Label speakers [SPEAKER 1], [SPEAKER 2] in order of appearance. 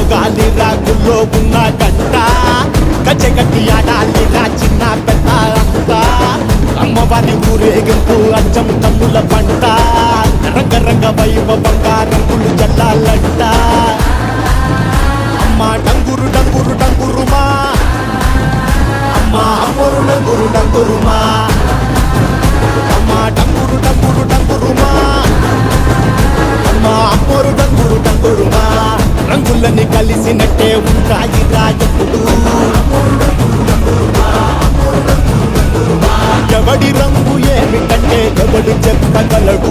[SPEAKER 1] మోగాలి రాగుల్లో ఉన్న గంట గచ్చగట్టి ఆడాలి రా చిన్న పెద్ద అంతా అమ్మవారి ఊరేగింపు అచ్చం తమ్ముల పంట రంగరంగ వైభవంగా రంగులు జల్లాలంట అమ్మ డంగురు డంగురు డంగురుమా అమ్మ అమ్మోరు డంగురు డంగురుమా అమ్మ డంగురు డంగురు డంగురుమా అమ్మ అమ్మోరు డంగురు డంగురుమా రంగులని కలిసినట్టే ఉంటాయి రాజప్పుడు ఎవడి రంగు ఏమిటంటే ఎవడు చెప్పగలడు